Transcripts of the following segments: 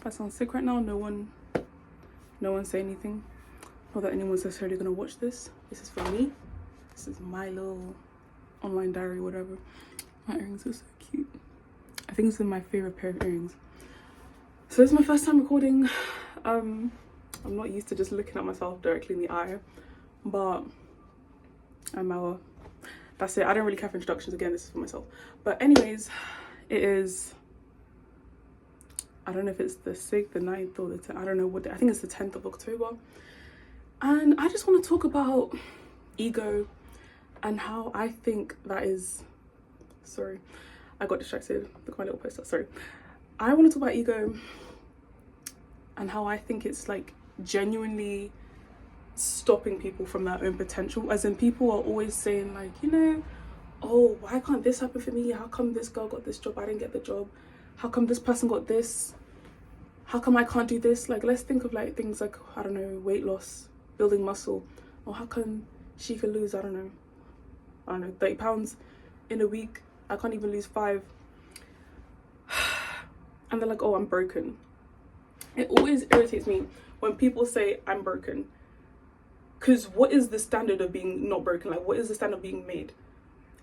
I sound sick right now, no one say anything. Not that anyone's necessarily gonna watch this. This is for me. This is my little online diary, whatever. My earrings are so cute. I think this is my favorite pair of earrings. So this is my first time recording. I'm not used to just looking at myself directly in the eye, but that's it. I don't really care for introductions. Again, this is for myself. But anyways, it is, I don't know if it's the 6th, the 9th, or the 10th. I don't know what day. I think it's the 10th of October. And I just want to talk about ego and how I think that is, sorry, I got distracted. Look at my little poster, sorry. I want to talk about ego and how I think it's like genuinely stopping people from their own potential. As in, people are always saying like, you know, oh, why can't this happen for me? How come this girl got this job, I didn't get the job? How come this person got this? How come I can't do this? Like, let's think of like things like, I don't know, weight loss, building muscle, or how come she can lose, I don't know, 30 pounds in a week. I can't even lose 5. And they're like, oh, I'm broken. It always irritates me when people say I'm broken. Because what is the standard of being not broken? Like, what is the standard of being made?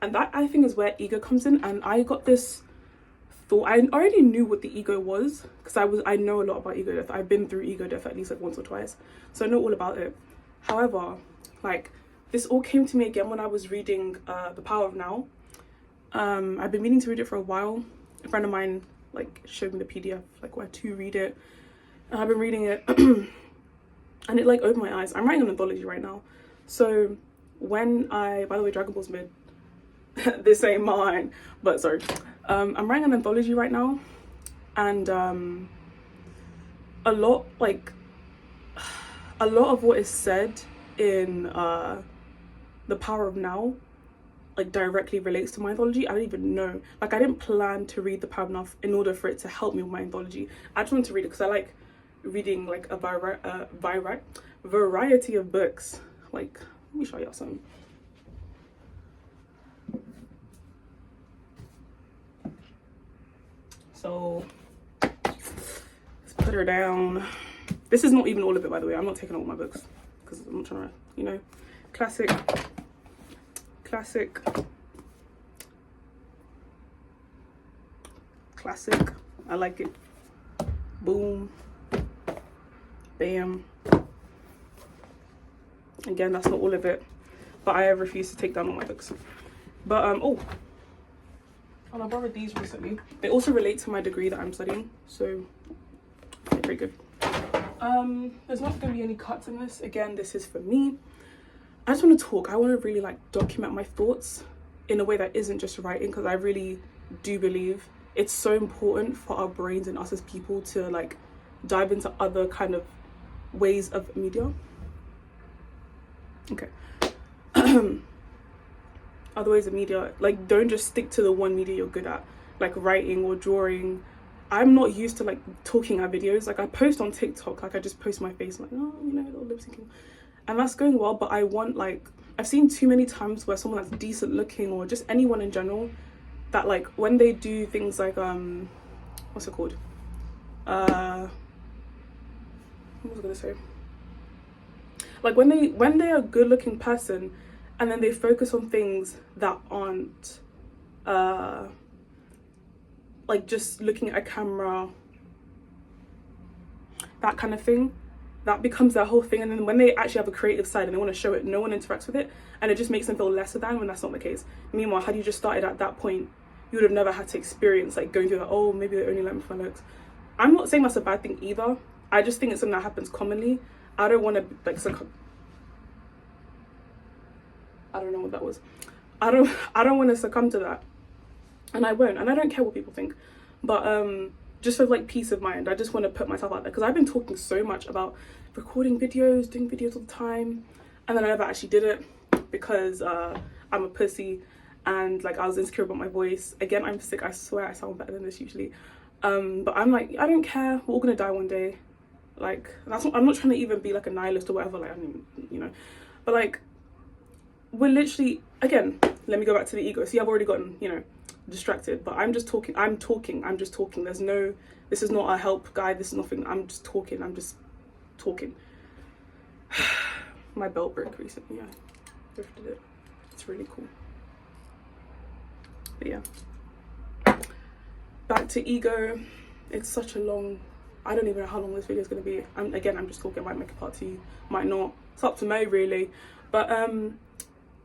And that, I think, is where ego comes in. And I got this thought. I already knew what the ego was, because I know a lot about ego death. I've been through ego death at least like once or twice, so I know all about it. However, like, this all came to me again when I was reading The Power of Now. I've been meaning to read it for a while. A friend of mine like showed me the PDF, like where to read it, and I've been reading it. And it like opened my eyes. I'm writing an anthology right now, so when by the way, Dragon Ball's mid. This ain't mine, but sorry. I'm writing an anthology right now, and a lot of what is said in The Power of Now like directly relates to my anthology. I don't even know, like, I didn't plan to read The Power of Now in order for it to help me with my anthology. I just wanted to read it because I like reading like a variety of books. Like, let me show y'all some. So let's put her down. This is not even all of it, by the way. I'm not taking all my books because I'm not trying to, you know, classic. I like it. Boom. Bam. Again, that's not all of it, but I refuse to take down all my books. But and I borrowed these recently. They also relate to my degree that I'm studying, so they're pretty good. There's not going to be any cuts in this. Again, this is for me. I just want to talk. I want to really like document my thoughts in a way that isn't just writing, because I really do believe it's so important for our brains and us as people to like dive into other kind of ways of media. Okay. Other ways of media, like, don't just stick to the one media you're good at, like writing or drawing. I'm not used to like talking at videos. Like, I post on TikTok, like I just post my face like, oh, you know, little lip syncing, and that's going well. But I want, like, I've seen too many times where someone that's decent looking, or just anyone in general, that like when they do things like what's it called, what was I gonna say, like when they are a good looking person and then they focus on things that aren't like just looking at a camera, that kind of thing, that becomes their whole thing. And then when they actually have a creative side and they want to show it, no one interacts with it, and it just makes them feel lesser than, when that's not the case. Meanwhile, had you just started at that point, you would have never had to experience like going through that, oh, maybe they only like me for my looks. I'm not saying that's a bad thing either. I just think it's something that happens commonly. I don't want to like I don't know what that was. I don't want to succumb to that, and I won't, and I don't care what people think. But just for like peace of mind, I just want to put myself out there, because I've been talking so much about recording videos, doing videos all the time, and then I never actually did it because I'm a pussy, and like I was insecure about my voice. Again, I'm sick. I swear I sound better than this usually. But I'm like, I don't care. We're all gonna die one day. Like, that's not, I'm not trying to even be like a nihilist or whatever. Like, I mean, you know, but like, we're literally, again, let me go back to the ego. See, I've already gotten, you know, distracted, but I'm just talking. I'm just talking. There's no, this is not a help guide. This is nothing. I'm just talking. My belt broke recently. I thrifted it. It's really cool. But yeah, back to ego. It's such a long, I don't even know how long this video is going to be. I'm just talking. I might make a part 2, might not. It's up to Mo really. But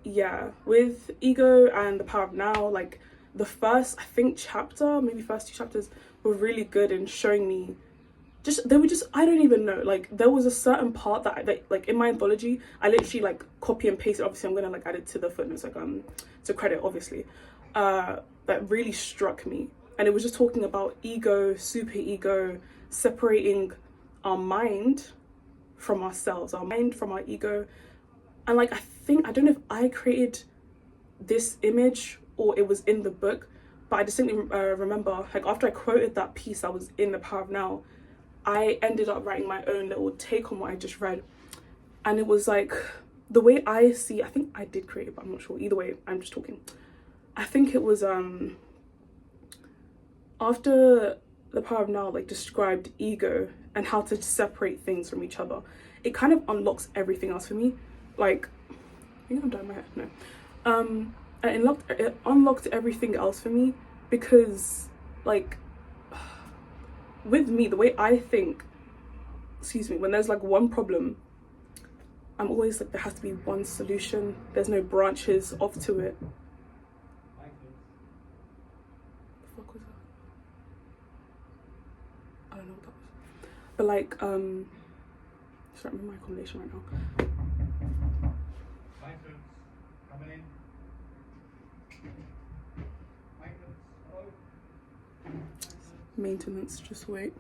yeah, with ego and the power of now, like the first, I think, chapter, maybe first 2 chapters were really good in showing me I don't even know, like there was a certain part that like in my anthology I literally like copy and paste it. Obviously I'm gonna like add it to the footnotes, like to credit obviously, that really struck me. And it was just talking about ego, super ego, separating our mind from ourselves, our mind from our ego. And like I don't know if I created this image or it was in the book, but I distinctly remember, like after I quoted that piece that was in The Power of Now, I ended up writing my own little take on what I just read. And it was like, the way I see, I think I did create it, but I'm not sure. Either way, I'm just talking. I think it was after The Power of Now like described ego and how to separate things from each other, it kind of unlocks everything else for me. Like, I think I'm dyeing my hair. No. It unlocked everything else for me, because like with me, the way I think, when there's like one problem, I'm always like, there has to be one solution. There's no branches off to it. What the fuck was that? I don't know what that was. But like, sorry, I'm in my accommodation right now. Maintenance, just wait.